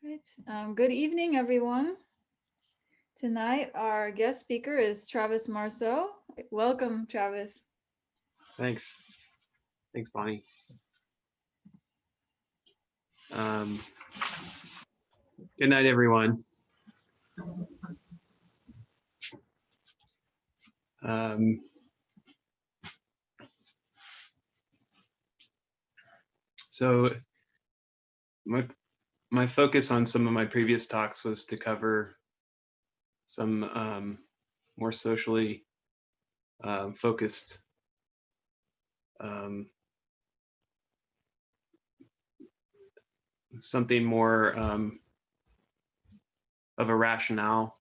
Right. Good evening, everyone. Tonight, our guest speaker is Travis Marsot. Welcome, Travis. Thanks. Thanks, Bonnie. Um, Good night, everyone. Um, so my my focus on some of my previous talks was to cover some more socially focused um, something more of a rationale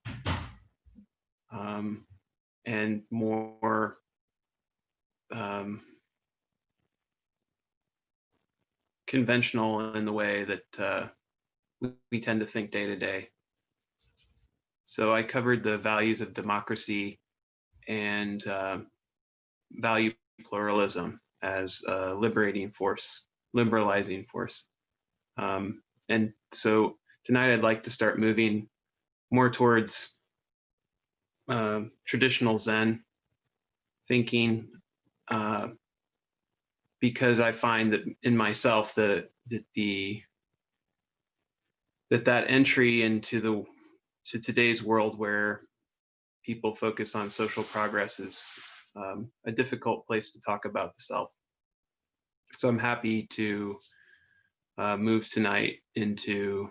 um, and more um, conventional in the way that we tend to think day to day. So I covered the values of democracy and value pluralism as a liberating force, liberalizing force. And so tonight I'd like to start moving more towards traditional Zen thinking, because I find that in myself that entry into today's world where people focus on social progress is a difficult place to talk about the self. So I'm happy to move tonight into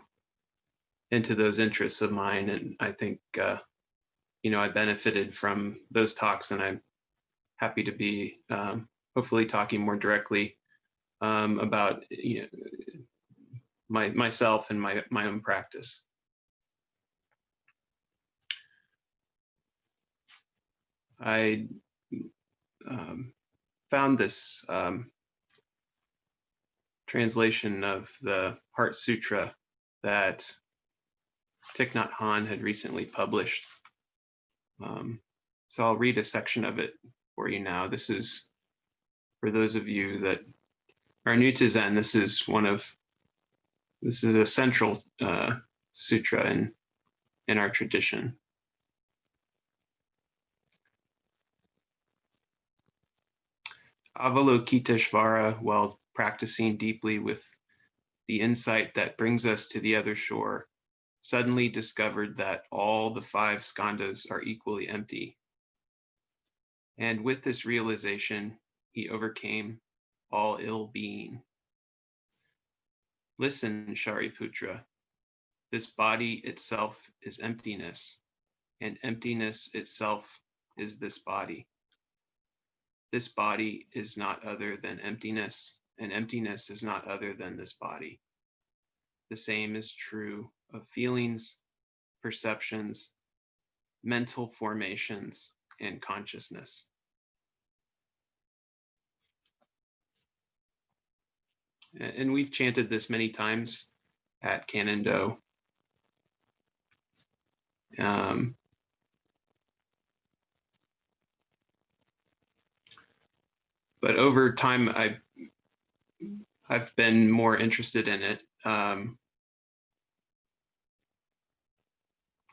those interests of mine, and I think I benefited from those talks, and I'm happy to be hopefully talking more directly about myself and my own practice. I found this translation of the Heart Sutra that Thich Nhat Hanh had recently published. So I'll read a section of it for you now. This is for those of you that are new to Zen. This is a central sutra in our tradition. Avalokiteshvara, while practicing deeply with the insight that brings us to the other shore, suddenly discovered that all the 5 skandhas are equally empty. And with this realization, he overcame all ill being. Listen, Shariputra, this body itself is emptiness, and emptiness itself is this body. This body is not other than emptiness, and emptiness is not other than this body. The same is true of feelings, perceptions, mental formations, and consciousness. And we've chanted this many times at Canando. But over time, I've been more interested in it,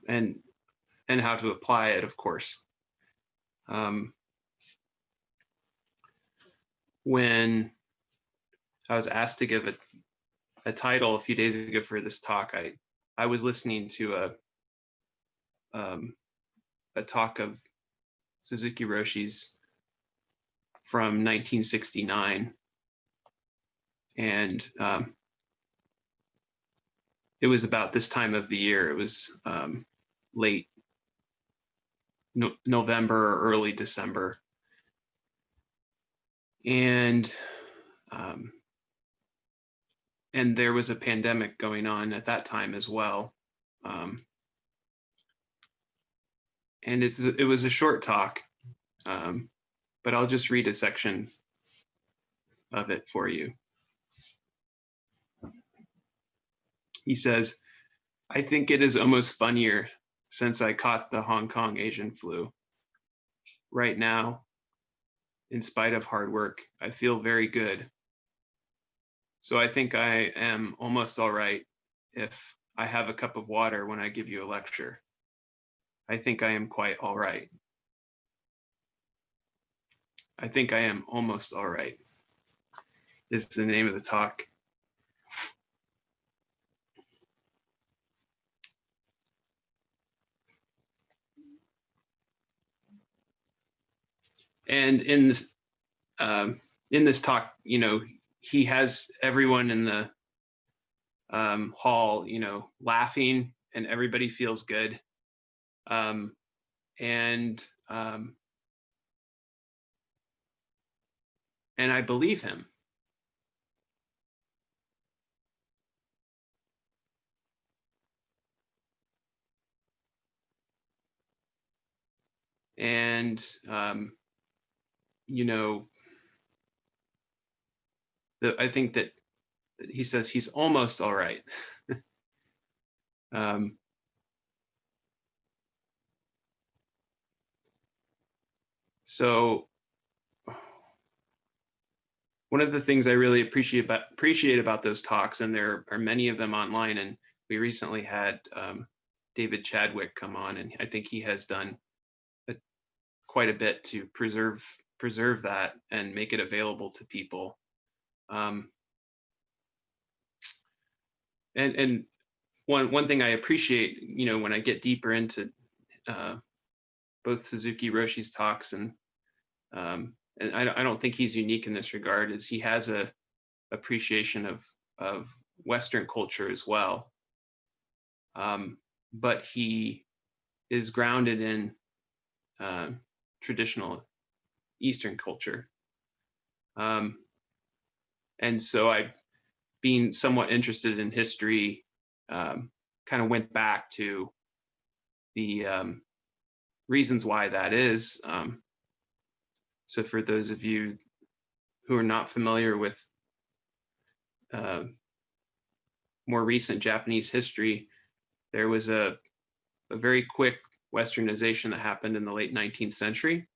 and how to apply it, of course. When I was asked to give a title a few days ago for this talk, I was listening to a talk of Suzuki Roshi's from 1969, and it was about this time of the year. It was late November or early December, and there was a pandemic going on at that time as well. And it was a short talk, but I'll just read a section of it for you. He says, "I think it is almost funnier since I caught the Hong Kong Asian flu. Right now, in spite of hard work, I feel very good. So I think I am almost all right if I have a cup of water when I give you a lecture. I think I am quite all right. I think I am almost all right is the name of the talk. And in this talk, you know, he has everyone in the hall, you know, laughing, and everybody feels good. Um, and um, and I believe him. And you know, I think that he says he's almost all right. um, so one of the things I really appreciate about those talks, and there are many of them online, and we recently had David Chadwick come on, and I think he has done quite a bit to preserve that and make it available to people. Um, and one thing I appreciate, you know, when I get deeper into both Suzuki Roshi's talks, and I don't think he's unique in this regard, is he has a appreciation of Western culture as well, but he is grounded in uh, traditional Eastern culture, and so I, being somewhat interested in history, kind of went back to the reasons why that is. So for those of you who are not familiar with uh, more recent Japanese history, there was a very quick Westernization that happened in the late 19th century.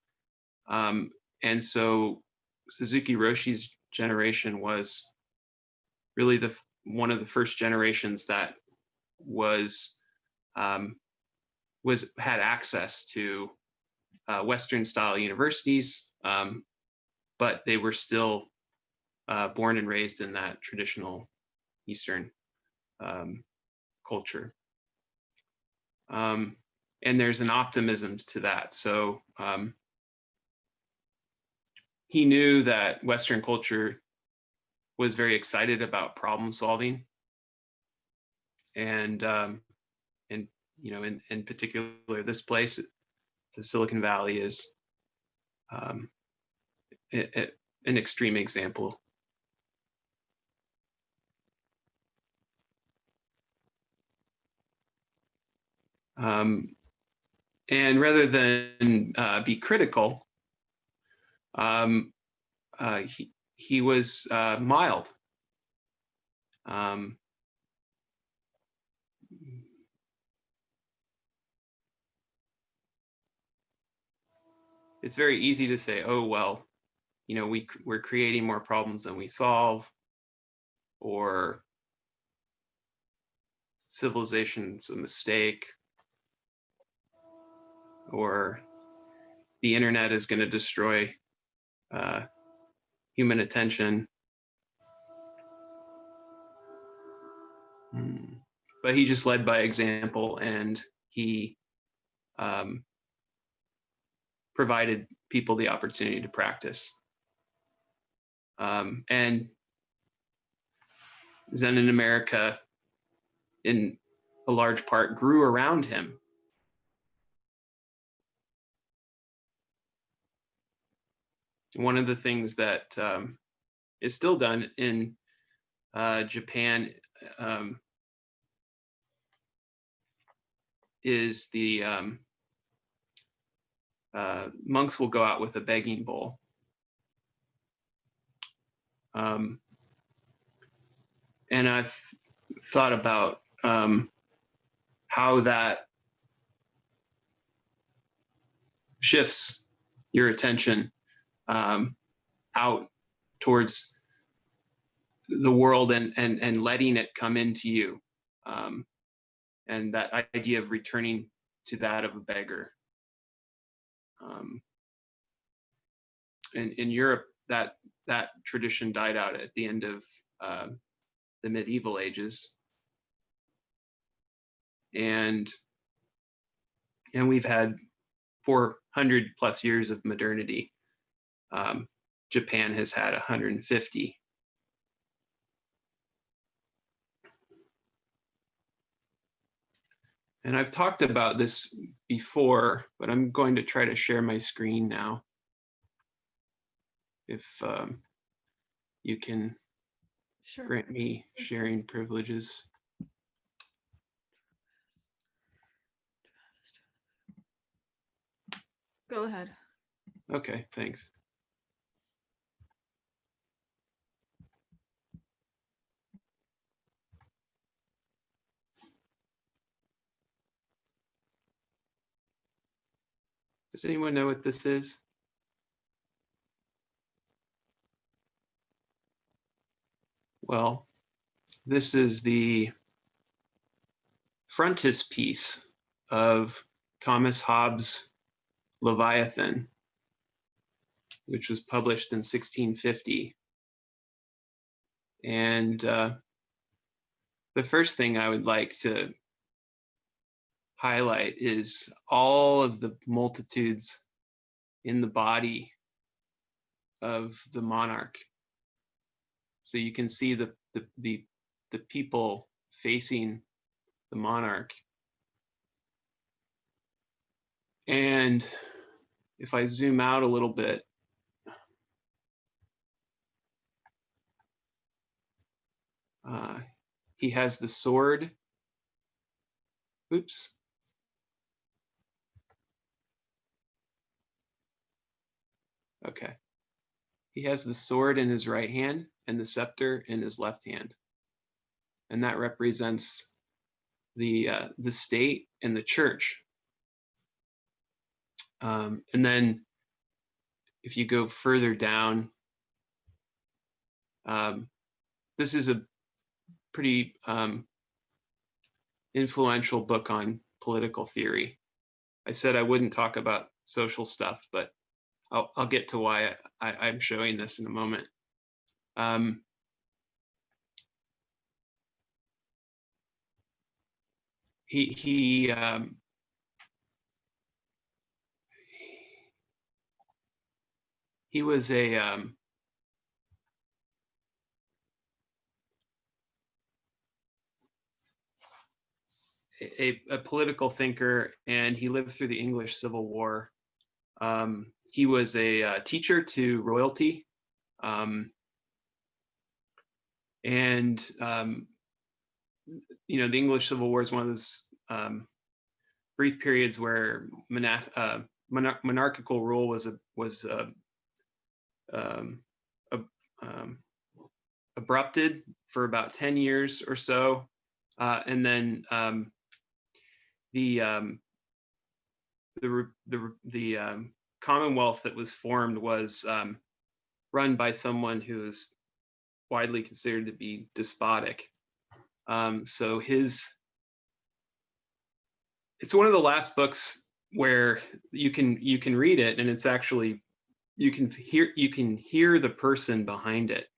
And so Suzuki Roshi's generation was really one of the first generations that was had access to Western style universities, but they were still born and raised in that traditional Eastern culture. And there's an optimism to that. So he knew that Western culture was very excited about problem solving, and you know, in particular, this place, the Silicon Valley, is an extreme example. And rather than be critical, he was mild. It's very easy to say, oh, well, you know, we're creating more problems than we solve, or civilization's a mistake, or the internet is going to destroy human attention. But he just led by example, and he provided people the opportunity to practice. And Zen in America, in a large part, grew around him. One of the things that is still done in Japan is the monks will go out with a begging bowl. And I've thought about how that shifts your attention out towards the world, and letting it come into you. and that idea of returning to that of a beggar. In Europe, that tradition died out at the end of the medieval ages, and we've had 400 plus years of modernity. Japan has had 150. And I've talked about this before, but I'm going to try to share my screen now. If you can grant me sharing privileges. Go ahead. Okay, thanks. Does anyone know what this is? Well, this is the frontispiece of Thomas Hobbes' Leviathan, which was published in 1650. And the first thing I would like to highlight is all of the multitudes in the body of the monarch. So you can see the people facing the monarch. And if I zoom out a little bit, he has the sword. Oops. Okay. He has the sword in his right hand and the scepter in his left hand. And that represents the state and the church. And then if you go further down, this is a pretty influential book on political theory. I said I wouldn't talk about social stuff, but I'll get to why I'm showing this in a moment. He was a political thinker, and he lived through the English Civil War. He was a teacher to royalty, and you know, the English Civil War is one of those brief periods where monarchical rule was abrupted for about 10 years or so, and then the Commonwealth that was formed was run by someone who is widely considered to be despotic. So it's one of the last books where you can read it, and it's actually you can hear the person behind it.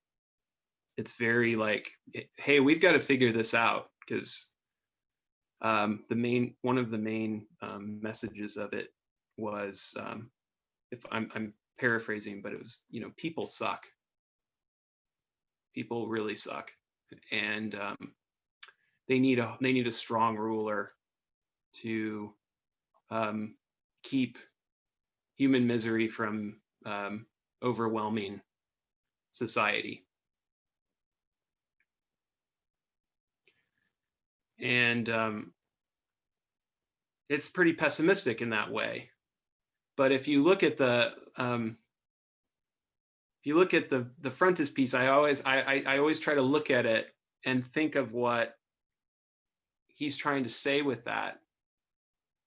It's very like, hey, we've got to figure this out, because one of the main messages of it was, if I'm paraphrasing, but it was, you know, people suck. People really suck, and they need a strong ruler to keep human misery from overwhelming society. And it's pretty pessimistic in that way. But if you look at the frontispiece, I always try to look at it and think of what he's trying to say with that.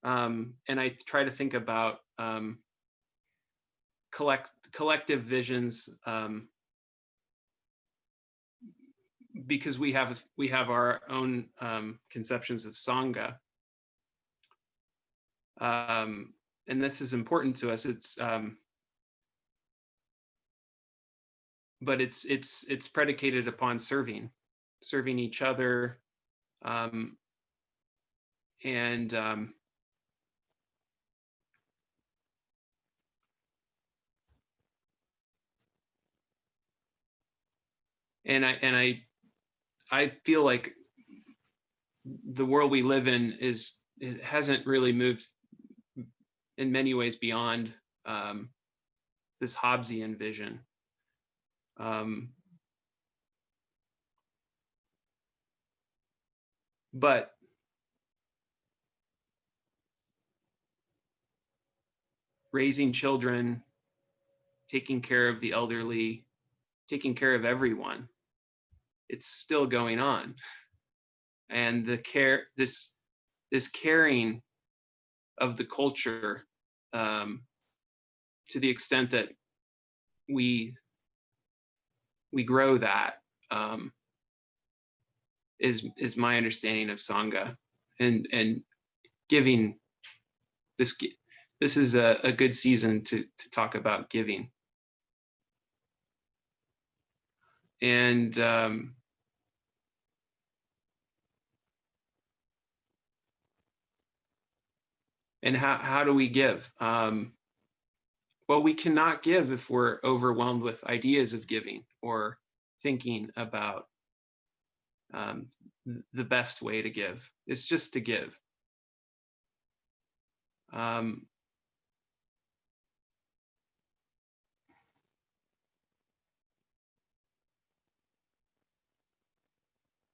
And I try to think about collective visions because we have our own conceptions of Sangha, and this is important to us. But it's predicated upon serving each other, and I feel like the world we live in hasn't really moved in many ways beyond this Hobbesian vision. But raising children, taking care of the elderly, taking care of everyone, it's still going on. And this caring of the culture, to the extent that we grow that, is my understanding of Sangha, and giving. This is a good season to talk about giving. And how do we give? Well, we cannot give if we're overwhelmed with ideas of giving or thinking about the best way to give. It's just to give.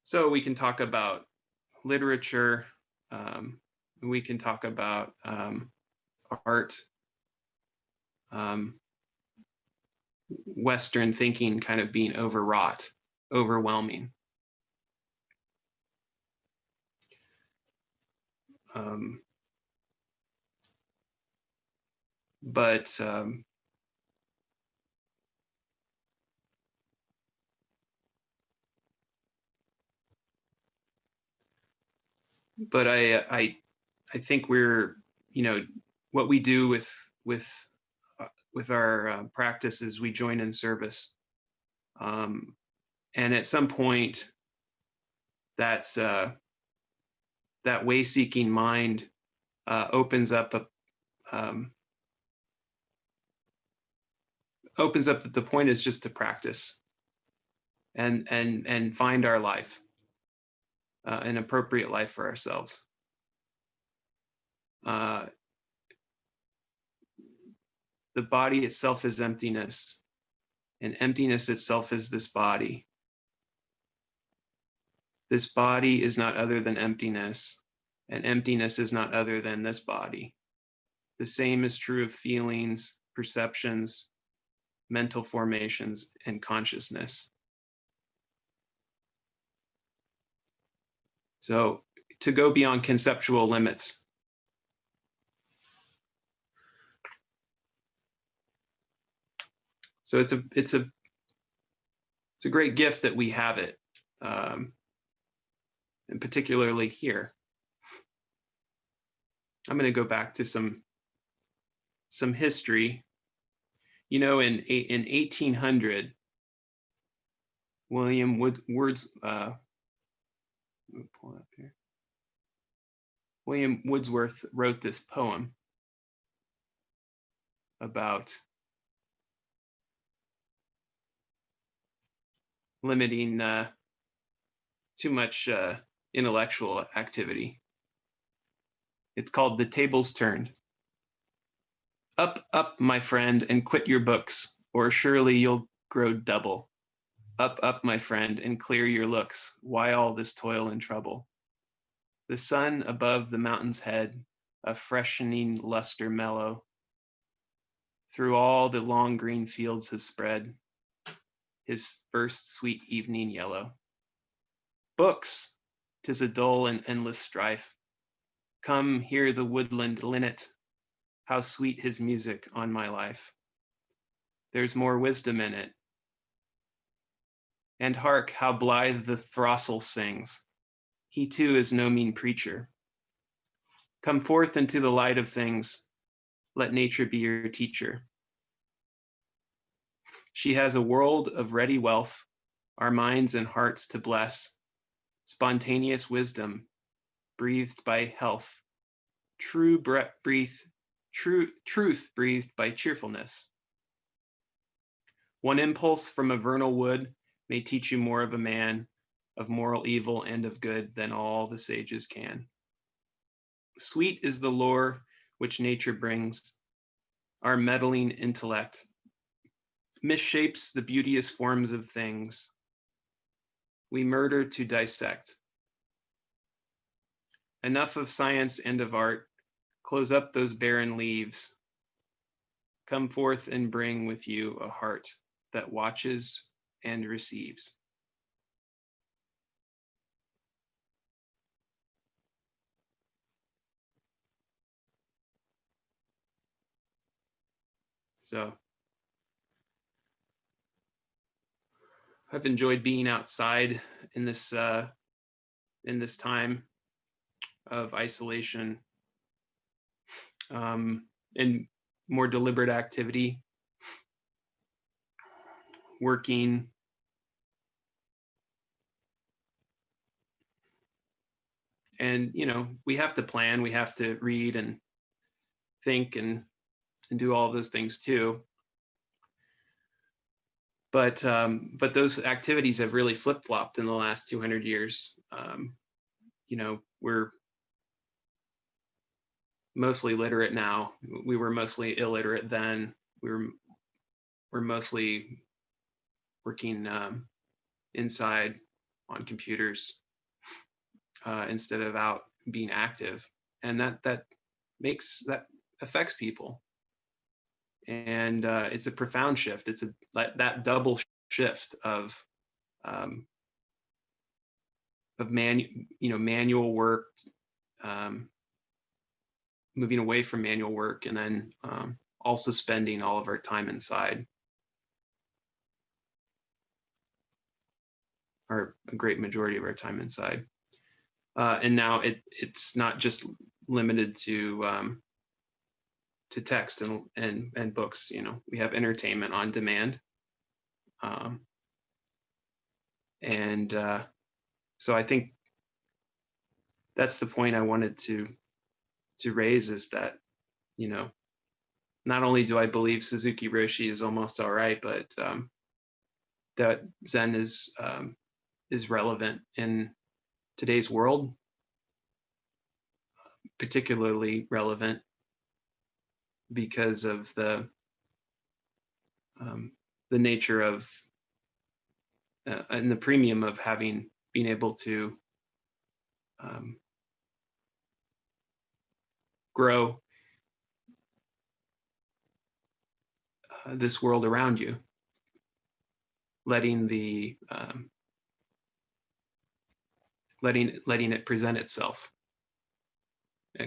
So we can talk about literature. We can talk about art. Western thinking kind of being overwrought, overwhelming. But I think we're, what we do with our practice is we join in service, and at some point that way-seeking mind opens up that the point is just to practice and find our life, an appropriate life for ourselves. The body itself is emptiness, and emptiness itself is this body. This body is not other than emptiness, and emptiness is not other than this body. The same is true of feelings, perceptions, mental formations, and consciousness. So to go beyond conceptual limits. So it's a great gift that we have it, and particularly here. I'm going to go back to some history. In 1800, William William Wordsworth wrote this poem about limiting too much intellectual activity. It's called "The Tables Turned." Up, up, my friend, and quit your books, or surely you'll grow double. Up, my friend, and clear your looks. Why all this toil and trouble? The sun above the mountain's head, a freshening luster mellow, through all the long green fields has spread his first sweet evening yellow. Books, 'tis a dull and endless strife. Come hear the woodland linnet, how sweet his music on my life. There's more wisdom in it, And hark, how blithe the throstle sings. He too is no mean preacher. Come forth into the light of things. Let nature be your teacher. She has a world of ready wealth, our minds and hearts to bless, spontaneous wisdom, breathed by health, truth breathed by cheerfulness. One impulse from a vernal wood may teach you more of a man, of moral evil and of good than all the sages can. Sweet is the lore which nature brings. Our meddling intellect misshapes the beauteous forms of things. We murder to dissect. Enough of science and of art. Close up those barren leaves. Come forth and bring with you a heart that watches and receives. So I've enjoyed being outside in this time of isolation, and more deliberate activity, working, and we have to plan, we have to read and think and do all those things too. But those activities have really flip-flopped in the last 200 years. We're mostly literate now. We were mostly illiterate then. We're mostly working inside on computers instead of out being active, and that affects people. And it's a profound shift. It's that double shift of manual work, moving away from manual work, and then also spending all of our time inside, or a great majority of our time inside. And now it's not just limited to text and books. We have entertainment on demand, and so I think that's the point I wanted to raise, is that not only do I believe Suzuki Roshi is almost all right, but that Zen is relevant in today's world, particularly relevant because of the nature of and the premium of being able to grow this world around you, letting it present itself,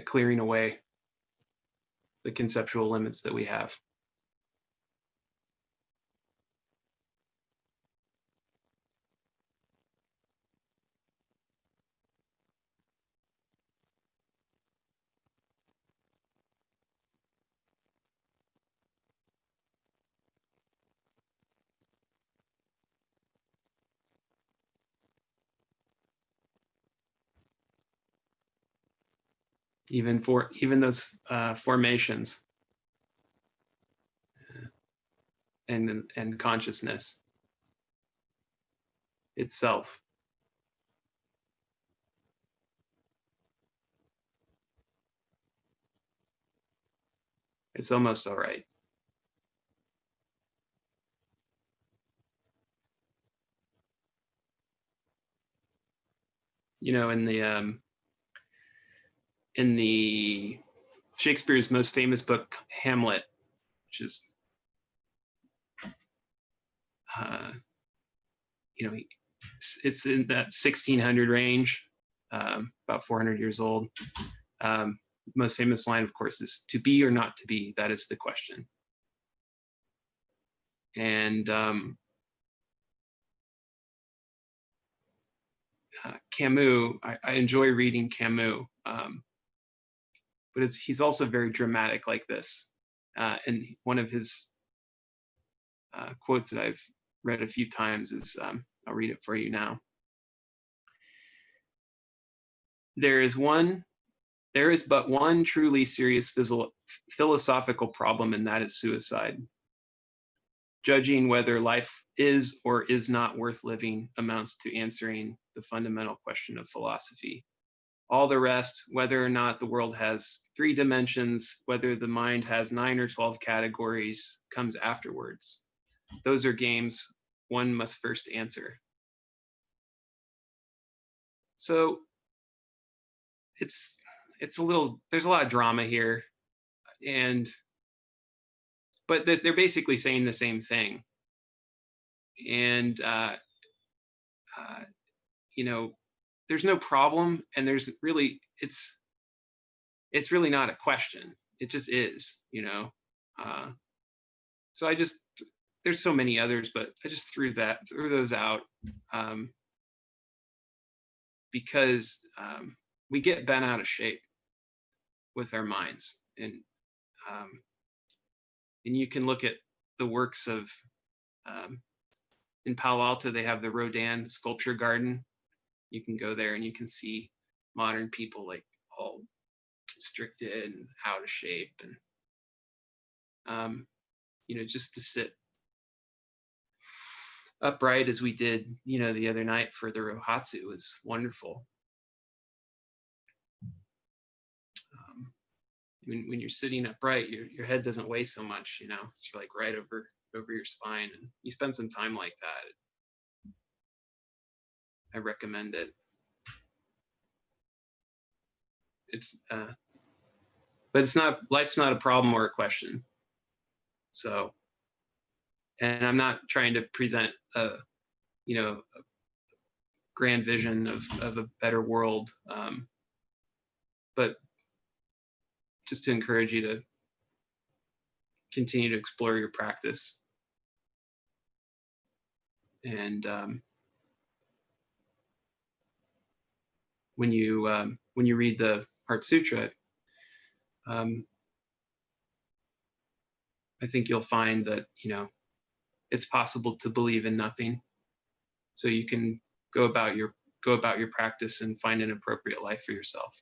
clearing away the conceptual limits that we have. Even those formations and consciousness itself. It's almost all right. In the Shakespeare's most famous book, Hamlet, which is it's in that 1600 range, about 400 years old. Most famous line, of course, is "To be or not to be, that is the question." And Camus, I enjoy reading Camus, but he's also very dramatic like this. And one of his quotes that I've read a few times is, I'll read it for you now. There is but one truly serious philosophical problem, and that is suicide. Judging whether life is or is not worth living amounts to answering the fundamental question of philosophy. All the rest, whether or not the world has 3 dimensions, whether the mind has 9 or 12 categories, comes afterwards. Those are games one must first answer. So it's a little, there's a lot of drama here, but they're basically saying the same thing. And you know, there's no problem, and there's really, it's really not a question. It just is, you know. So there's so many others, but I just threw those out because we get bent out of shape with our minds, and you can look at the works of in Palo Alto, they have the Rodin Sculpture Garden. You can go there and you can see modern people like all constricted and out of shape, and you know, just to sit upright as we did, you know, the other night for the Rohatsu was wonderful. When you're sitting upright, your head doesn't weigh so much, you know. It's like right over your spine, and you spend some time like that. I recommend it. But it's not, life's not a problem or a question. So, and I'm not trying to present a grand vision of a better world, but just to encourage you to continue to explore your practice. And when you read the Heart Sutra, I think you'll find that, you know, it's possible to believe in nothing. So you can go about your practice and find an appropriate life for yourself.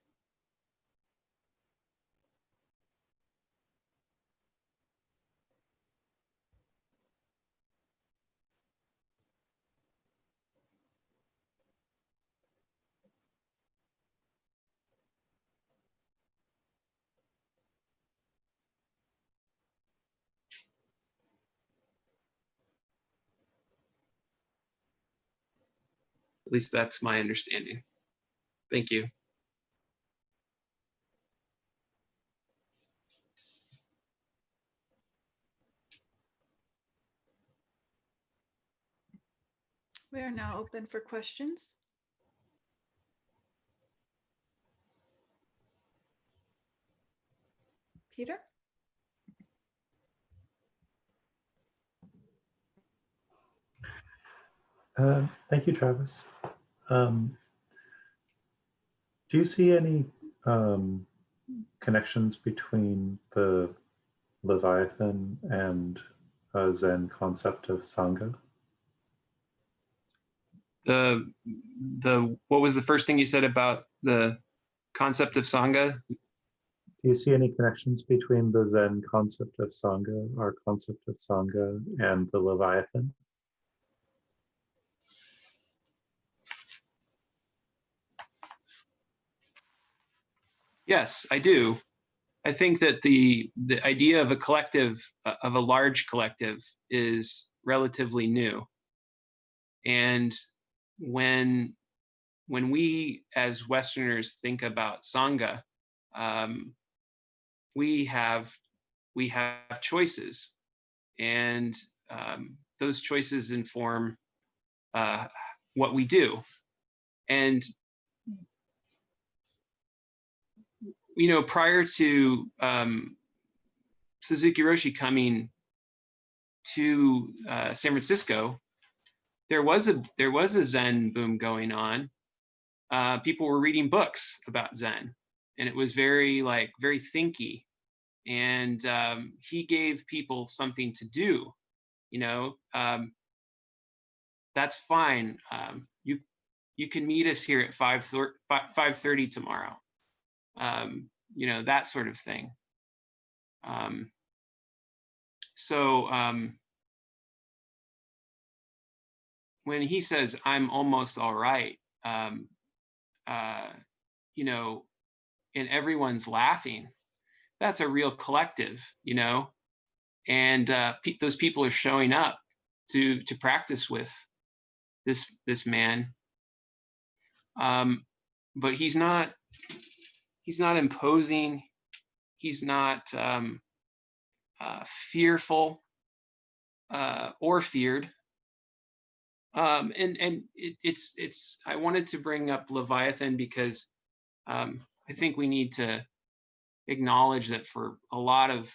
At least that's my understanding. Thank you. We are now open for questions. Peter? Thank you, Travis. Do you see any connections between the Leviathan and a Zen concept of Sangha? What was the first thing you said about the concept of Sangha? Do you see any connections between the Zen concept of Sangha, our concept of Sangha, and the Leviathan? Yes, I do. I think that the idea of a collective, of a large collective, is relatively new. And when we as Westerners think about Sangha, we have choices, and those choices inform what we do. And you know, prior to Suzuki Roshi coming to San Francisco, there was a Zen boom going on, people were reading books about Zen, and it was very thinky. And he gave people something to do. That's fine. You can meet us here at 5:30 tomorrow. That sort of thing. So when he says, "I'm almost all right," and everyone's laughing, that's a real collective, and those people are showing up to practice with this man. But he's not imposing. He's not fearful or feared. It's I wanted to bring up Leviathan because I think we need to acknowledge that for a lot of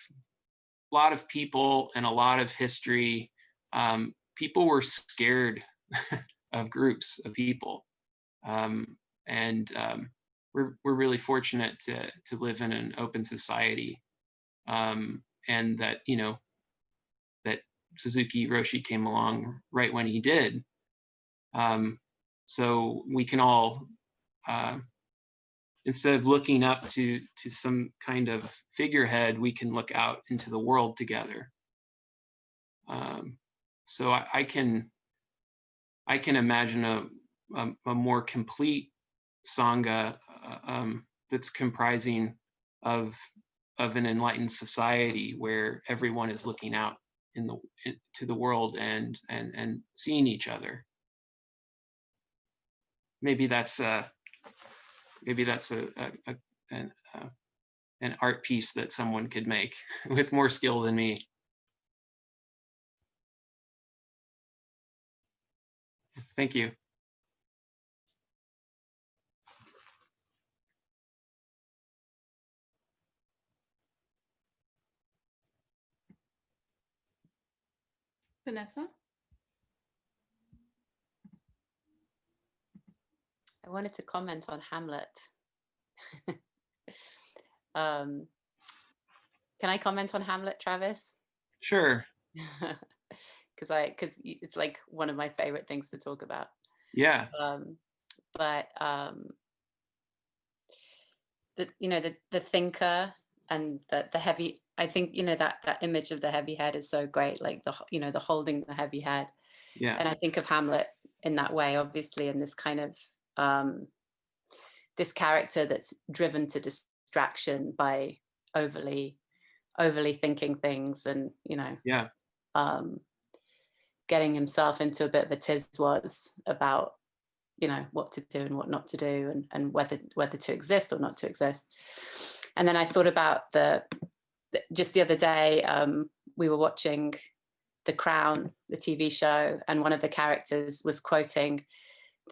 people and a lot of history, people were scared of groups of people, and we're really fortunate to live in an open society, and that that Suzuki Roshi came along right when he did, so we can all, instead of looking up to some kind of figurehead, we can look out into the world together. So I can imagine a more complete Sangha that's comprising of an enlightened society where everyone is looking out to the world and seeing each other. Maybe that's an art piece that someone could make with more skill than me. Thank you. Vanessa? I wanted to comment on Hamlet. Can I comment on Hamlet, Travis? Sure. Because it's like one of my favorite things to talk about. Yeah. The thinker and the heavy. I think that image of the heavy head is so great. Like the holding the heavy head. Yeah. And I think of Hamlet in that way, obviously, in this kind of this character that's driven to distraction by overly thinking things, and yeah, getting himself into a bit of a tizwas about what to do and what not to do, and whether to exist or not to exist. And then I thought about just the other day, we were watching The Crown, the TV show, and one of the characters was quoting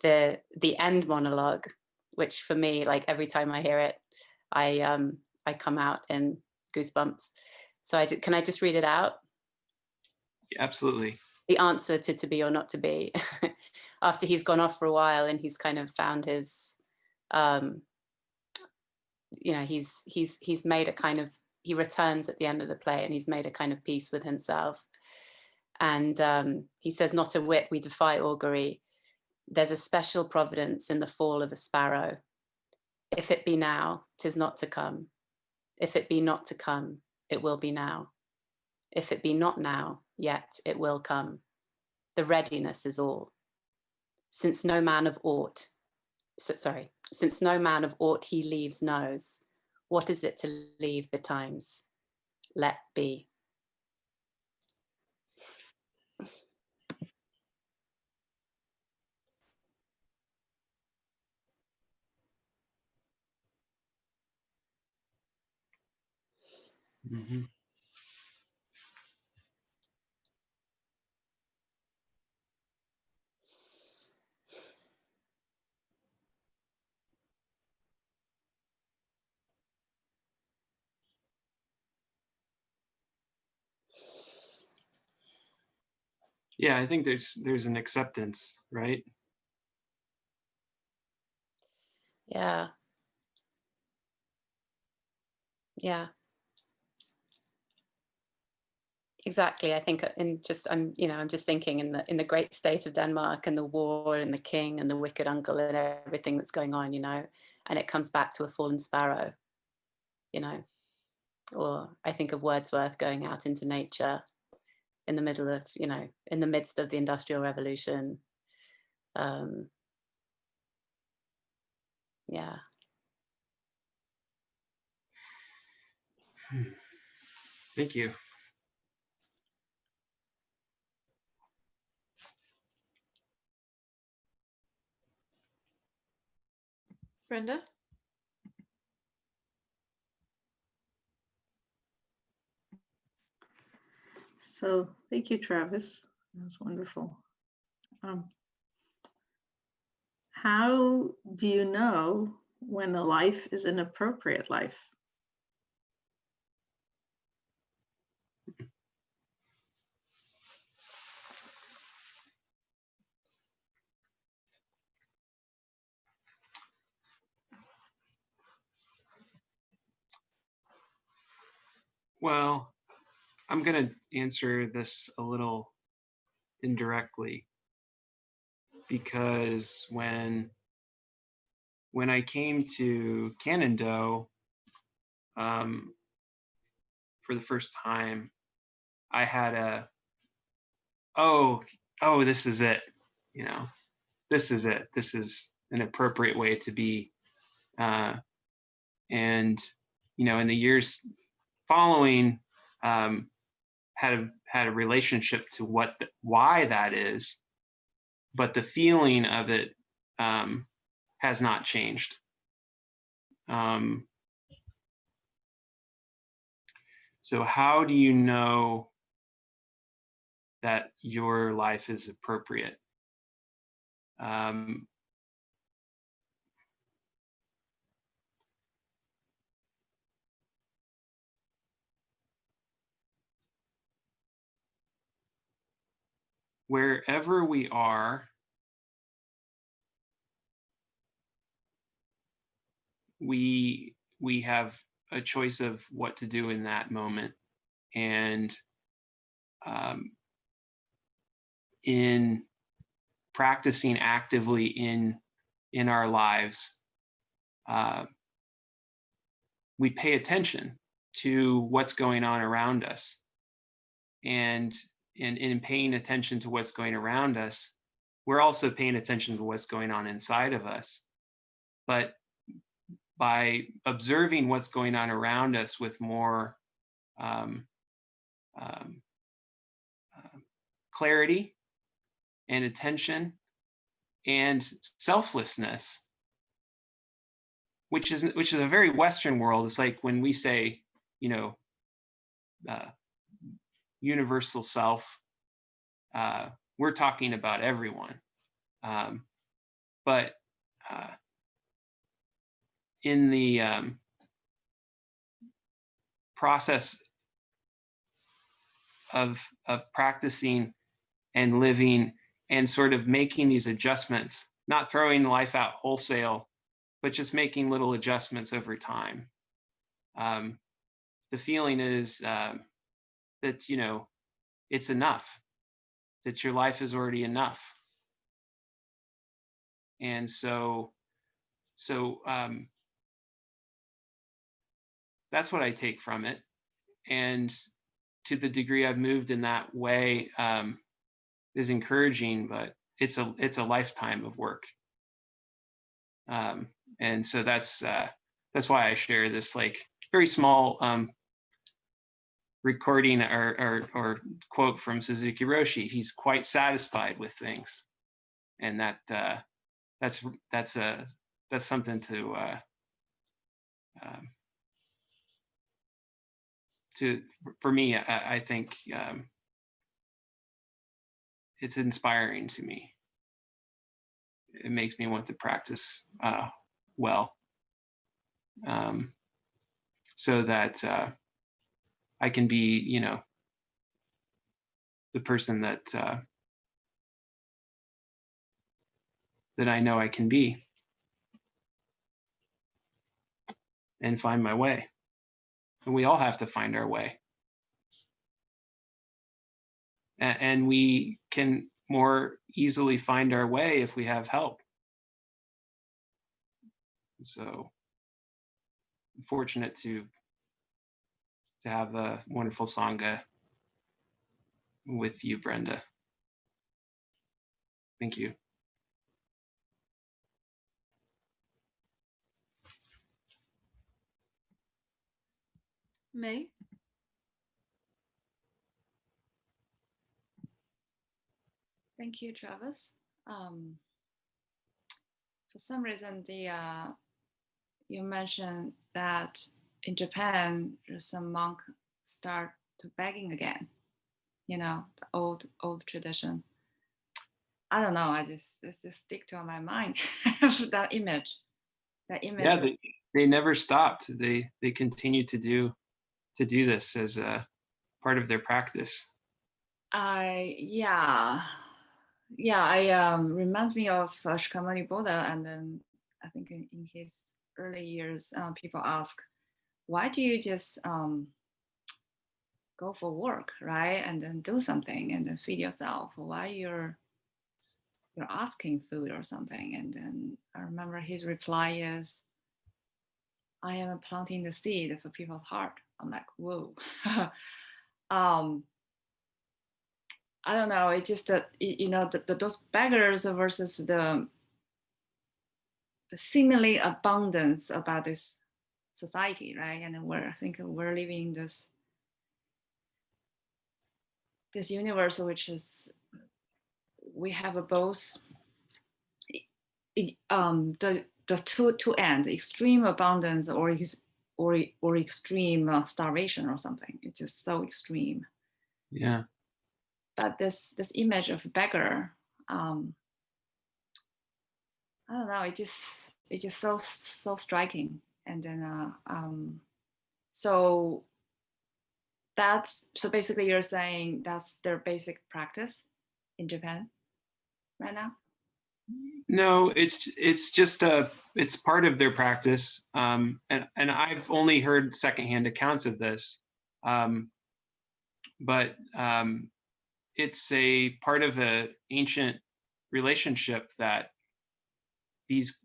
the end monologue, which for me, like every time I hear it, I come out in goosebumps. So can I just read it out? Absolutely. The answer to be or not to be. After he's gone off for a while and he's kind of found his, he's made a kind of, he returns at the end of the play and he's made a kind of peace with himself. And he says, "Not a whit we defy augury. There's a special providence in the fall of a sparrow. If it be now, 'tis not to come. If it be not to come, it will be now. If it be not now, yet it will come. The readiness is all. Since no man of aught he leaves knows, what is it to leave betimes? Let be." Mm-hmm. Yeah, I think there's an acceptance, right? Yeah. Yeah. Exactly. I think I'm just thinking in the great state of Denmark and the war and the king and the wicked uncle and everything that's going on, and it comes back to a fallen sparrow, you know, or I think of Wordsworth going out into nature in the middle of, in the midst of the Industrial Revolution. Yeah. Thank you. Brenda? So thank you, Travis. That was wonderful. How do you know when a life is an appropriate life? Well, I'm going to answer this a little indirectly, because when I came to Canando for the first time, I had oh, this is it, this is it. This is an appropriate way to be. And, in the years following, had a relationship to why that is, but the feeling of it has not changed. So how do you know that your life is appropriate? Wherever we are, we have a choice of what to do in that moment. And in practicing actively in our lives, we pay attention to what's going on around us. And in paying attention to what's going around us, we're also paying attention to what's going on inside of us. But by observing what's going on around us with more clarity and attention and selflessness, which is a very Western world. It's like when we say, universal self, we're talking about everyone. But in the process of practicing and living and sort of making these adjustments, not throwing life out wholesale, but just making little adjustments over time. The feeling is that, it's enough, that your life is already enough. And so that's what I take from it. And to the degree I've moved in that way is encouraging, but it's a lifetime of work. And so that's why I share this like very small recording or quote from Suzuki Roshi. He's quite satisfied with things, and that's something for me. I think it's inspiring to me. It makes me want to practice well, so that I can be, the person that I know I can be. and find my way. And we all have to find our way. And we can more easily find our way if we have help. So I'm fortunate to have a wonderful Sangha with you, Brenda. Thank you. May? Thank you, Travis. For some reason, you mentioned that in Japan, some monk start to begging again. You know, the old tradition. I don't know. This just stick to my mind. That image. Yeah, they never stopped. They continue to do this as a part of their practice. Yeah, reminds me of Shakyamuni Buddha, and then I think in his early years, people ask, why do you just go for work, right, and then do something and then feed yourself? Why you're asking food or something? And then I remember his reply is, I am planting the seed for people's heart. I'm like, whoa. I don't know. It's just that, you know, those beggars versus the seemingly abundance about this society, right? And I think we're living this universe, which is, we have both the two ends, extreme abundance or extreme starvation or something. It's just so extreme. Yeah. But this image of beggar, I don't know. It's just so striking. And then so basically you're saying that's their basic practice in Japan right now? No, it's just it's part of their practice, and I've only heard secondhand accounts of this, but it's a part of an ancient relationship that these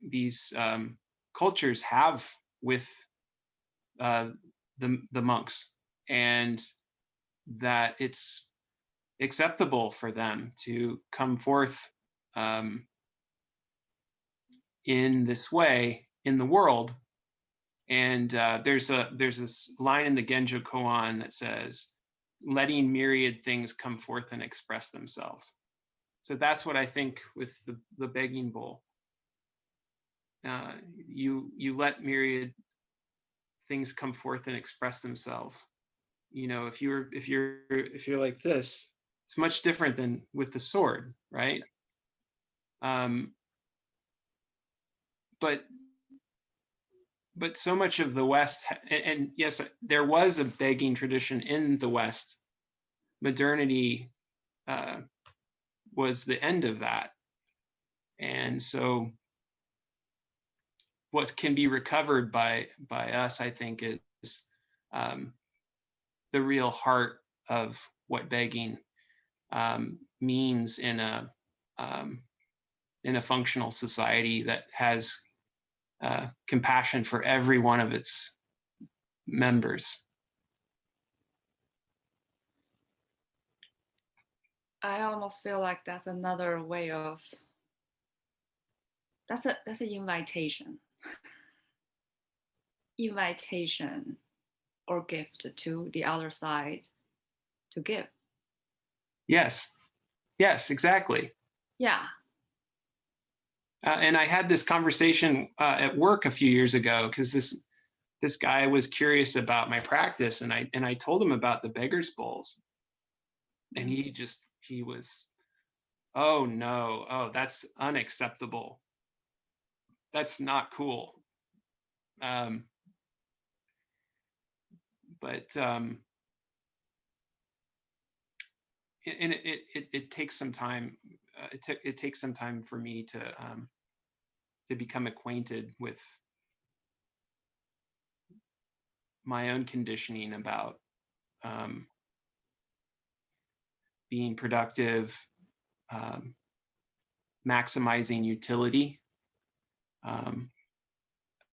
cultures have with the monks, and that it's acceptable for them to come forth in this way in the world. And there's a line in the Genjo Koan that says, letting myriad things come forth and express themselves. So that's what I think with the begging bowl. You let myriad things come forth and express themselves. You know, if you're like this, it's much different than with the sword, right? But so much of the West, and yes, there was a begging tradition in the West. Modernity was the end of that. And so what can be recovered by us, I think, is the real heart of what begging means in a functional society that has compassion for every one of its members. I almost feel like that's another way of, that's an invitation or gift to the other side to give. Yes, exactly. Yeah. And I had this conversation at work a few years ago, because this guy was curious about my practice, and I told him about the beggars bowls, and he was, oh no, oh, that's unacceptable, that's not cool. But it takes some time. It takes some time for me to become acquainted with my own conditioning about being productive, maximizing utility,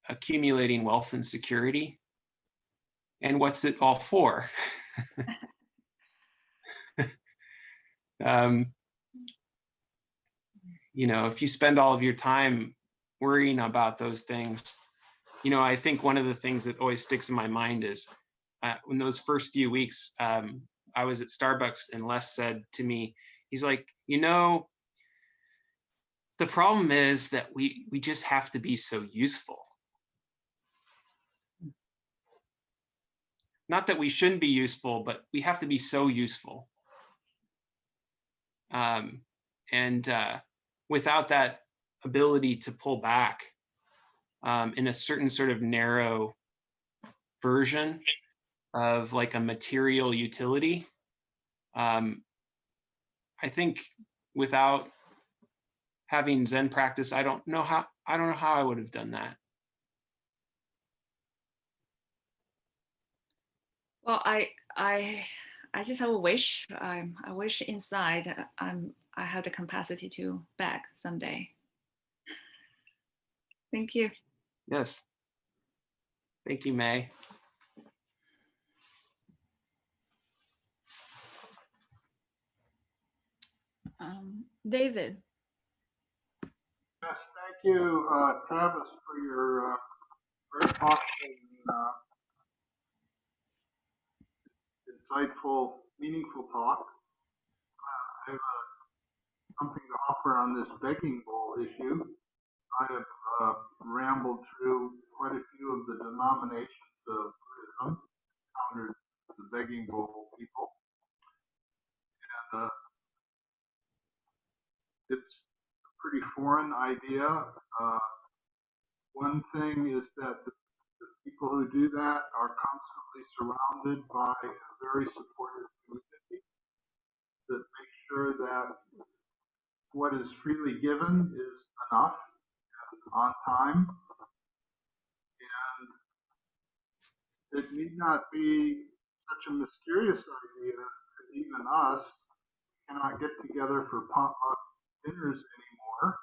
accumulating wealth and security. And what's it all for? You know, if you spend all of your time worrying about those things, you know, I think one of the things that always sticks in my mind is in those first few weeks, I was at Starbucks and Les said to me, he's like, you know, the problem is that we just have to be so useful. Not that we shouldn't be useful, but we have to be so useful. And without that ability to pull back in a certain sort of narrow version of like a material utility, I think without having Zen practice, I don't know how I would have done that. Well, I just have a wish. I wish inside I have the capacity to beg someday. Thank you. Yes. Thank you, May. David. Yes, thank you, Travis, for your very thoughtful and insightful, meaningful talk. I have something to offer on this begging bowl issue. I have rambled through quite a few of the denominations of Buddhism, encountered the begging bowl people, and it's a pretty foreign idea. One thing is that the people who do that are constantly surrounded by a very supportive community that makes sure that what is freely given is enough and on time. And it need not be such a mysterious idea to even us. We cannot get together for potluck dinners anymore,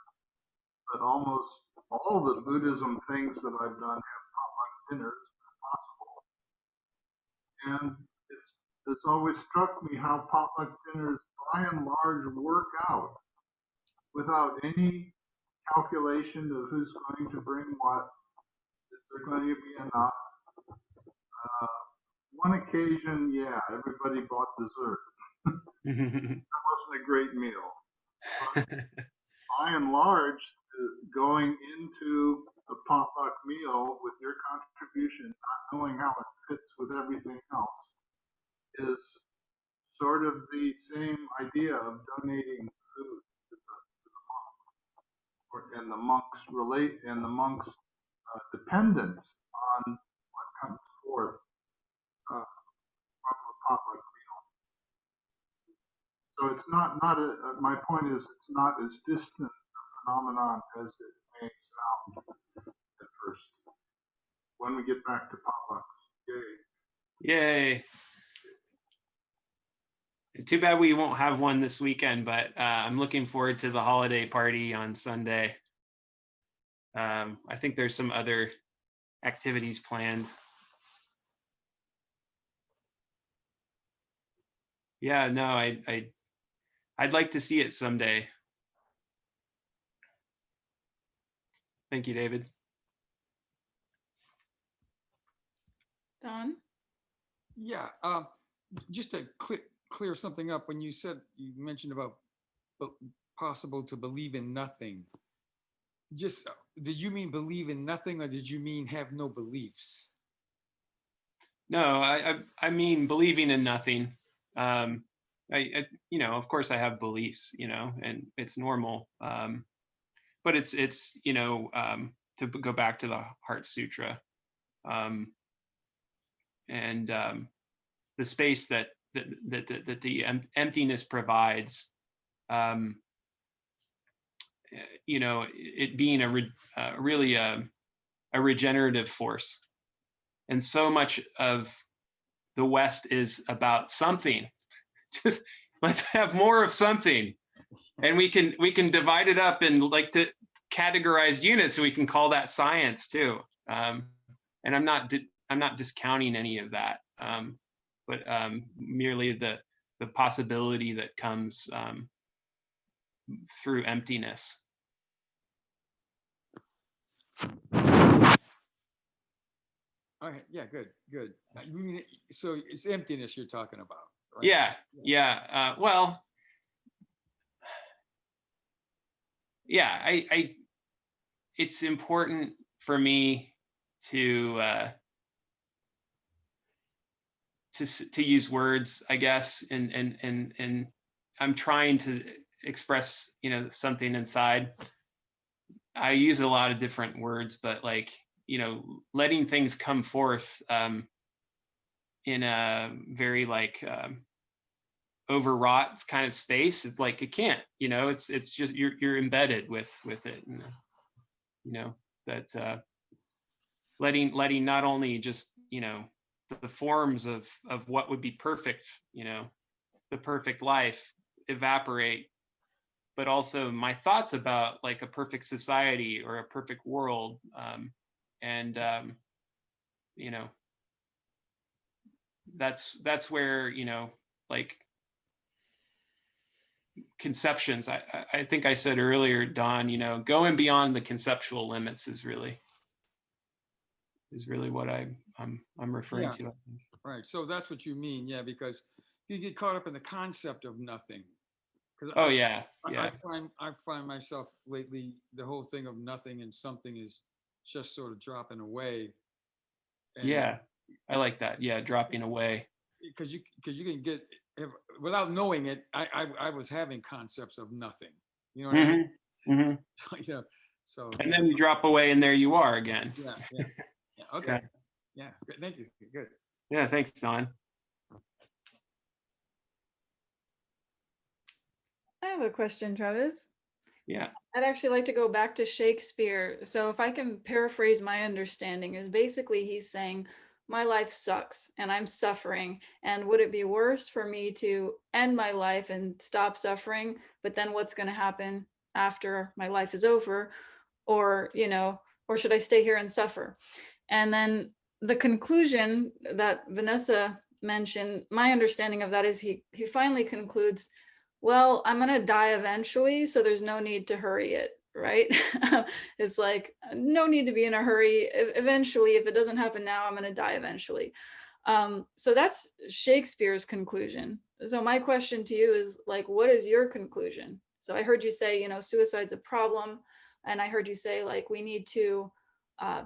but almost all the Buddhism things that I've done have potluck dinners if possible. And it's always struck me how potluck dinners by and large work out without any calculation of who's going to bring what. Is there going to be enough? One occasion, yeah, everybody bought dessert. That wasn't a great meal. But by and large, going into the potluck meal with your contribution, not knowing how it fits with everything else, is sort of the same idea of donating food to the monk, and the monks relate, and the monks' dependence on what comes forth from a potluck meal. So it's not my point is it's not as distant a phenomenon as it may sound at first. When we get back to potlucks, yay! Yay. Too bad we won't have one this weekend, but I'm looking forward to the holiday party on Sunday. I think there's some other activities planned. Yeah, no, I'd like to see it someday. Thank you, David. Don? Yeah, just to clear something up, when you mentioned about possible to believe in nothing, just did you mean believe in nothing, or did you mean have no beliefs? No, I mean believing in nothing. You know, of course I have beliefs, you know, and it's normal. But it's you know, to go back to the Heart Sutra, and the space that the emptiness provides, you know, it being really a regenerative force. And so much of the West is about something. Just let's have more of something. And we can divide it up in like to categorized units, and we can call that science too. And I'm not discounting any of that, but merely the possibility that comes through emptiness. Okay, yeah, good. You mean so it's emptiness you're talking about, right? Yeah. Well, yeah. I it's important for me to use words, I guess, and I'm trying to express, something inside. I use a lot of different words, but like, letting things come forth in a very like overwrought kind of space. It's like it can't, it's just you're embedded with it, and that letting not only just the forms of what would be perfect, the perfect life evaporate, but also my thoughts about like a perfect society or a perfect world, and that's where like conceptions. I think I said earlier, Don, going beyond the conceptual limits is really what I'm referring to. I think. Right. So that's what you mean, yeah, because you get caught up in the concept of nothing. Oh yeah. I find myself lately, the whole thing of nothing and something is just sort of dropping away. And yeah, I like that. Yeah, dropping away. Because you can get, without knowing it, I was having concepts of nothing. You know what I mean? Mm-hmm. So. And then you drop away, and there you are again. Yeah. Okay. Yeah. Thank you. Good. Yeah. Thanks, Don. I have a question, Travis. Yeah. I'd actually like to go back to Shakespeare. So if I can paraphrase my understanding, is basically he's saying, my life sucks and I'm suffering. And would it be worse for me to end my life and stop suffering? But then what's going to happen after my life is over? Or, or should I stay here and suffer? And then the conclusion that Vanessa mentioned, my understanding of that is he finally concludes, well, I'm going to die eventually, so there's no need to hurry it, right? It's like, no need to be in a hurry. Eventually, if it doesn't happen now, I'm going to die eventually. So that's Shakespeare's conclusion. So my question to you is like, what is your conclusion? So I heard you say, suicide's a problem. And I heard you say, like, we need to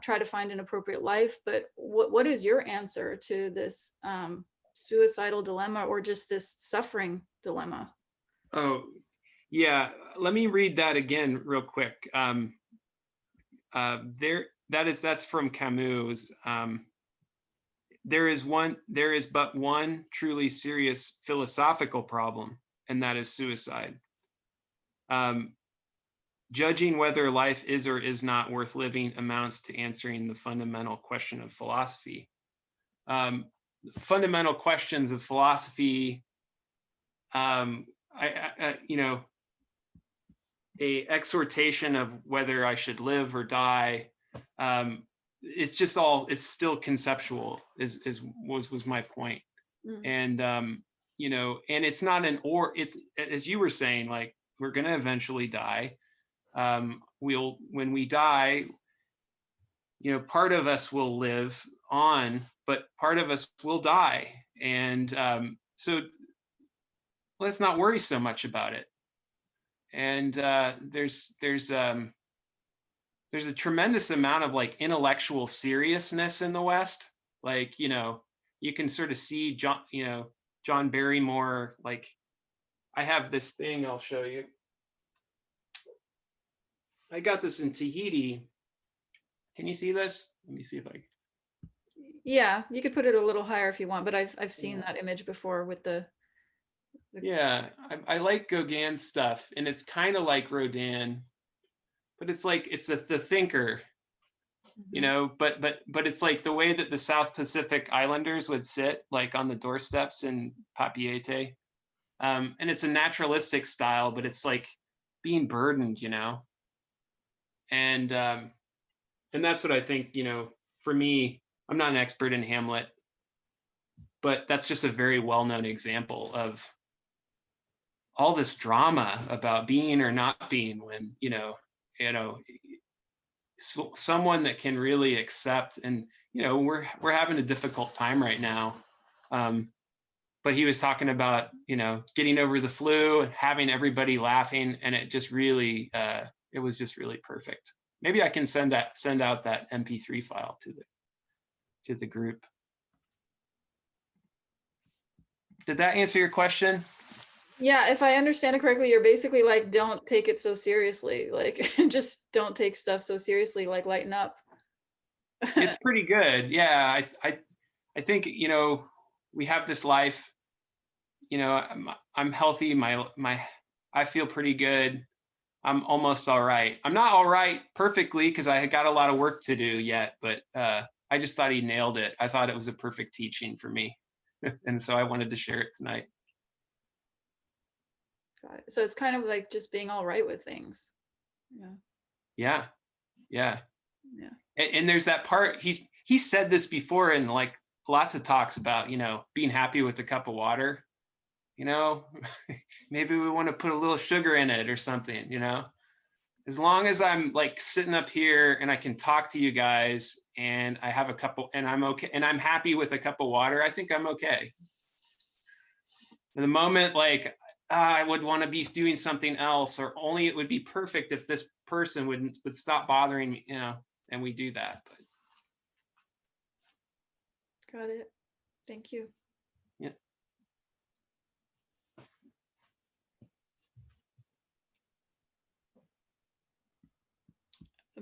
try to find an appropriate life. But what is your answer to this suicidal dilemma, or just this suffering dilemma? Oh, yeah. Let me read that again real quick. That's from Camus. There is but one truly serious philosophical problem, and that is suicide. Judging whether life is or is not worth living amounts to answering the fundamental question of philosophy. Fundamental questions of philosophy, a exhortation of whether I should live or die. It's still conceptual was my point. And, and it's not it's, as you were saying, like, we're going to eventually die. When we die, part of us will live on, but part of us will die. And so let's not worry so much about it. And there's a tremendous amount of like intellectual seriousness in the West. Like, you can sort of see John Barrymore. Like, I have this thing I'll show you. I got this in Tahiti. Can you see this? Let me see if I. Yeah, you could put it a little higher if you want, but I've seen that image before with the. Yeah, I like Gauguin's stuff, and it's kind of like Rodin, but it's like the thinker, you know, but it's like the way that the South Pacific Islanders would sit like on the doorsteps in Papeete. And it's a naturalistic style, but it's like being burdened, you know. And that's what I think, you know, for me, I'm not an expert in Hamlet, but that's just a very well-known example of all this drama about being or not being when, you know, someone that can really accept, and, you know, we're having a difficult time right now. But he was talking about, you know, getting over the flu and having everybody laughing, and it just really, it was just really perfect. Maybe I can send out that MP3 file to the group. Did that answer your question? Yeah, if I understand it correctly, you're basically like, don't take it so seriously. Like, just don't take stuff so seriously, like lighten up. It's pretty good. Yeah, I think, you know, we have this life, you know, I'm healthy. I feel pretty good. I'm almost all right. I'm not all right perfectly because I got a lot of work to do yet, but I just thought he nailed it. I thought it was a perfect teaching for me. And so I wanted to share it tonight. Got it. So it's kind of like just being all right with things. Yeah. Yeah. And there's that part, he said this before in like lots of talks about, you know, being happy with a cup of water, you know, maybe we want to put a little sugar in it or something, you know, as long as I'm like sitting up here and I can talk to you guys and I have a couple and I'm okay and I'm happy with a cup of water, I think I'm okay. The moment like I would want to be doing something else, or only it would be perfect if this person would stop bothering me, you know, and we do that. But Got it. Thank you. Yeah.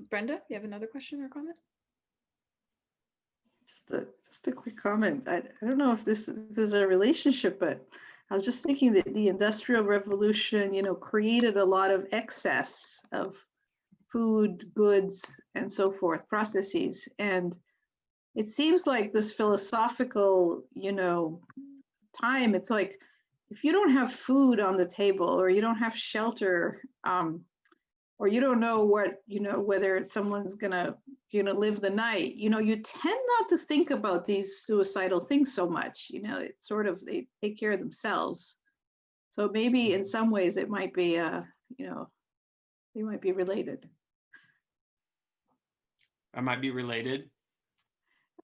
Brenda, you have another question or comment? Just a quick comment. I don't know if this is a relationship, but I was just thinking that the Industrial Revolution, you know, created a lot of excess of food, goods, and so forth, processes. And it seems like this philosophical, you know, time, it's like, if you don't have food on the table, or you don't have shelter, or you don't know what, you know, whether someone's gonna, you know, live the night, you know, you tend not to think about these suicidal things so much. You know, it's sort of, they take care of themselves. So maybe in some ways it might be, you know, they might be related. I might be related.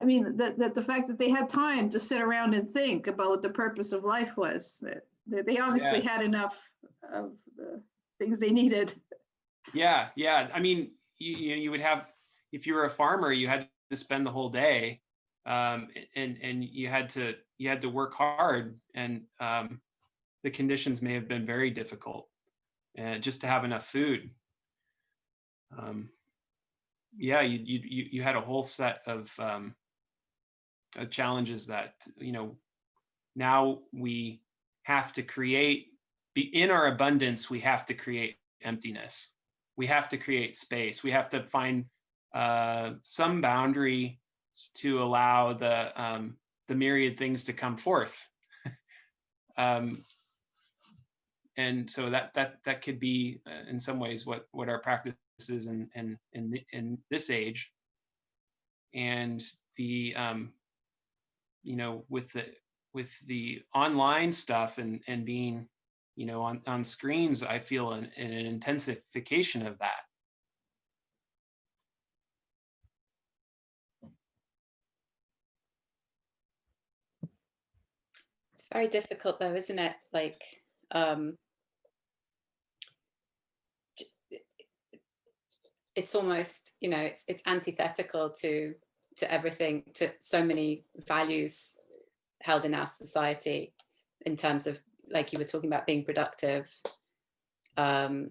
I mean, that the fact that they had time to sit around and think about what the purpose of life was, that they obviously had enough of the things they needed. Yeah. I mean, you would have, if you were a farmer, you had to spend the whole day, and you had to work hard, and the conditions may have been very difficult, just to have enough food. Yeah, you had a whole set of challenges that, you know, now we have to create. In our abundance, we have to create emptiness. We have to create space. We have to find some boundary to allow the myriad things to come forth. And so that could be in some ways what our practice is in this age. And the you know, with the online stuff and being, you know, on screens, I feel an intensification of that. It's very difficult though, isn't it? Like, it's almost, you know, it's antithetical to everything, to so many values held in our society in terms of, like you were talking about, being productive. You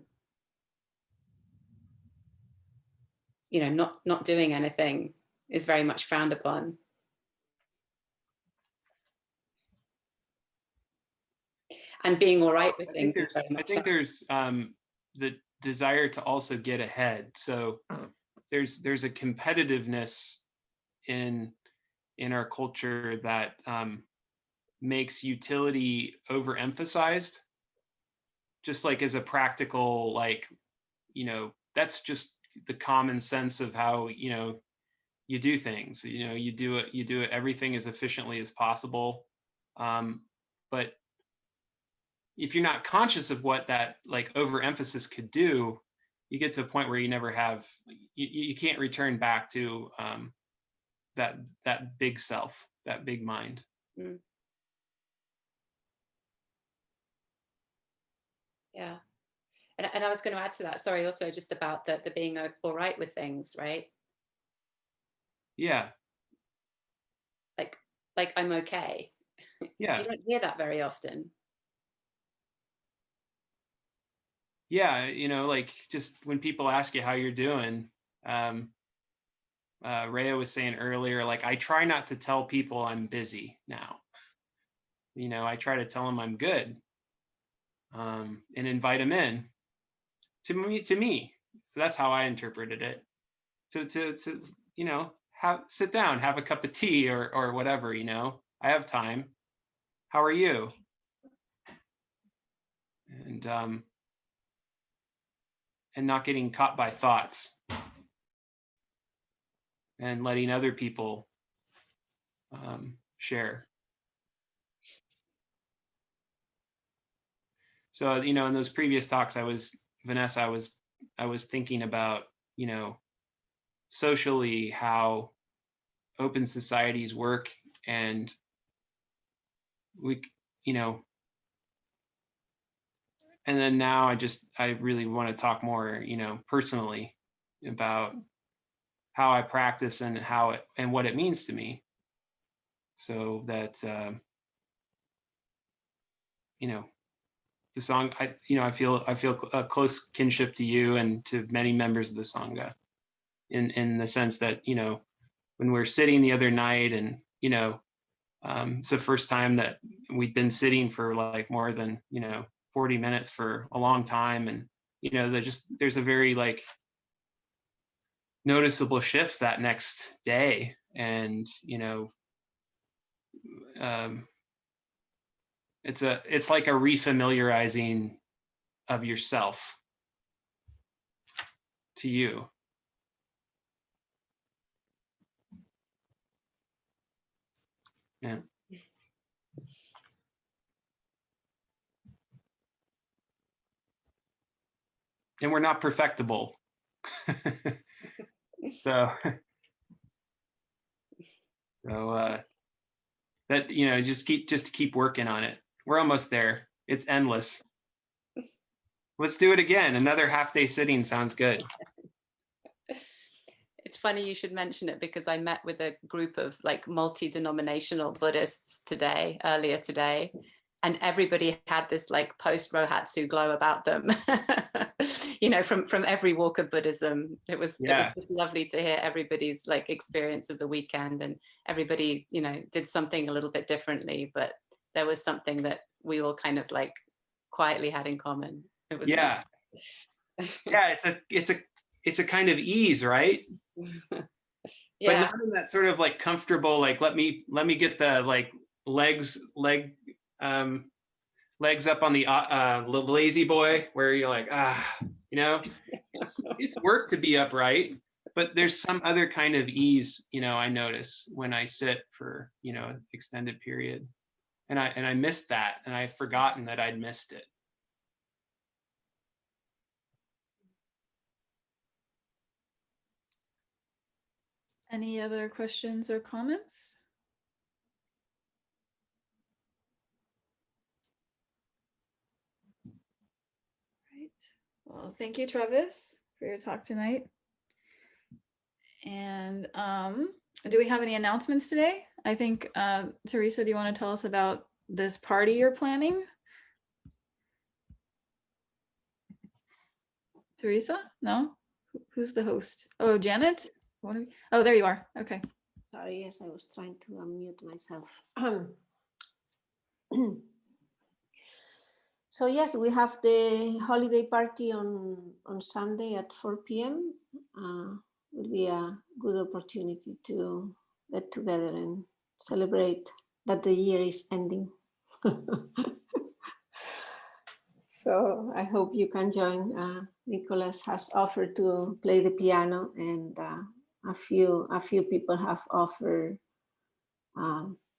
know, not doing anything is very much frowned upon. And being all right with things. I think there's the desire to also get ahead. So there's a competitiveness in our culture that makes utility overemphasized, just like as a practical, like, you know, that's just the common sense of how, you know, you do things. You know, you do it everything as efficiently as possible. But if you're not conscious of what that like overemphasis could do, you get to a point where you never have, you can't return back to that big self, that big mind. Mm. Yeah. And I was going to add to that, sorry, also just about the being all right with things, right? Yeah. Like I'm okay. Yeah. You don't hear that very often. Yeah, you know, like just when people ask you how you're doing, Rhea was saying earlier, like I try not to tell people I'm busy now. You know, I try to tell them I'm good, and invite them in. To me, that's how I interpreted it. To you know, sit down, have a cup of tea or whatever. You know, I have time. How are you? And not getting caught by thoughts and letting other people share. So, you know, in those previous talks, Vanessa, I was thinking about, you know, socially how open societies work, and we, you know, and then now I really want to talk more, you know, personally about how I practice and what it means to me, so that you know, the song, I feel a close kinship to you and to many members of the Sangha, in the sense that, you know, when we're sitting the other night, and you know, it's the first time that we'd been sitting for like more than, you know, 40 minutes for a long time, and you know, there's a very like noticeable shift that next day, and you know, it's like a refamiliarizing of yourself to you. Yeah. And we're not perfectible. so that, you know, just keep working on it. We're almost there. It's endless. Let's do it again. Another half-day sitting sounds good. It's funny you should mention it, because I met with a group of like multi-denominational Buddhists earlier today, and everybody had this like post-Rohatsu glow about them. You know, from every walk of Buddhism. It was just lovely to hear everybody's like experience of the weekend, and everybody, you know, did something a little bit differently, but there was something that we all kind of like quietly had in common. It was nice. Yeah, it's a kind of ease, right? But not in that sort of like comfortable, like let me get the like legs up on the lazy boy, where you're like, you know, it's work to be upright, but there's some other kind of ease, you know, I notice when I sit for, you know, an extended period, and I missed that, and I've forgotten that I'd missed it. Any other questions or comments? Right. Well, thank you, Travis, for your talk tonight. And do we have any announcements today? I think, Teresa, do you want to tell us about this party you're planning? Teresa? No? Who's the host? Oh, Janet? Oh, there you are. Okay. Sorry, yes, I was trying to unmute myself. So yes, we have the holiday party on Sunday at 4 p.m. will be a good opportunity to get together and celebrate that the year is ending. So I hope you can join. Nicholas has offered to play the piano, and a few people have offered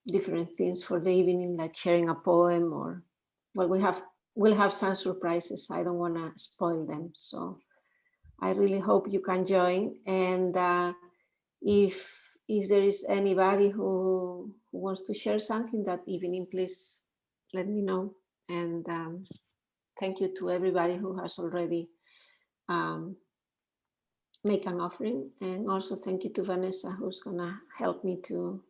different things for the evening, like sharing a poem, or well, we'll have some surprises. I don't want to spoil them, so I really hope you can join. And if there is anybody who wants to share something that evening, please let me know. And thank you to everybody who has already make an offering. And also thank you to Vanessa, who's gonna help me to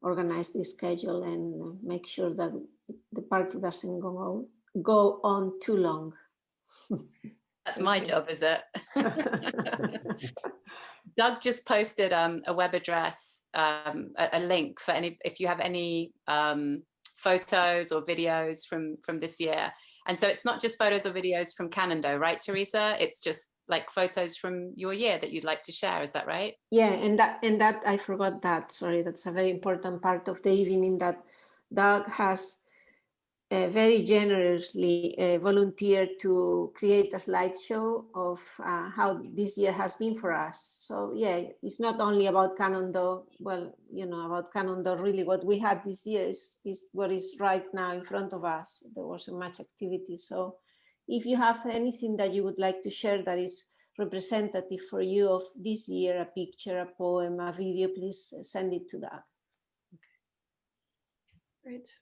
organize the schedule and make sure that the party doesn't go on too long. That's my job, is it? Doug just posted a web address, a link for any, if you have any photos or videos from this year. And so it's not just photos or videos from Canando, right, Teresa? It's just like photos from your year that you'd like to share. Is that right? Yeah, and that I forgot that. Sorry, that's a very important part of the evening, that Doug has very generously volunteered to create a slideshow of how this year has been for us. So yeah, it's not only about Canando. Well, you know, about Canando, really what we had this year is what is right now in front of us. There wasn't much activity. So if you have anything that you would like to share that is representative for you of this year, a picture, a poem, a video, please send it to Doug. Great.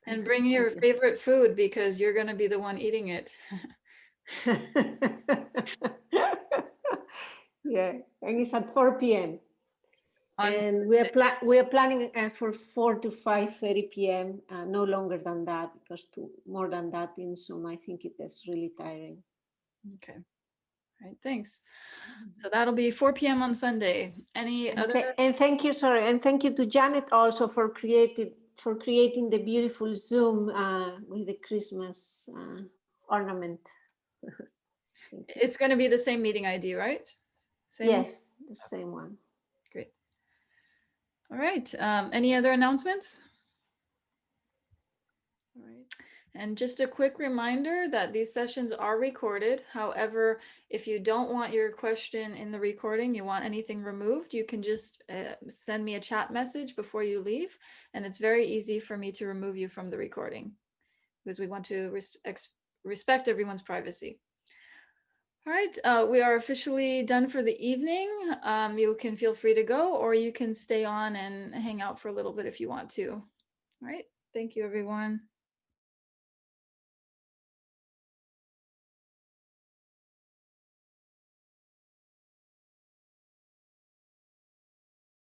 And bring your favorite food, because you're going to be the one eating it. Yeah, and it's at 4 p.m. On And we are planning for 4 to 5:30 p.m. No longer than that, because more than that in Zoom, I think it is really tiring. Okay. All right. Thanks. So that'll be 4 p.m. on Sunday. Any other? And thank you, and thank you to Janet also for creating the beautiful Zoom with the Christmas ornament. It's going to be the same meeting ID, right? Same Yes, the same one. Great. All right. Any other announcements? All right. And just a quick reminder that these sessions are recorded. However, if you don't want your question in the recording, you want anything removed, you can just send me a chat message before you leave. And it's very easy for me to remove you from the recording, because we want to respect everyone's privacy. All right, we are officially done for the evening. You can feel free to go, or you can stay on and hang out for a little bit if you want to. All right, thank you, everyone.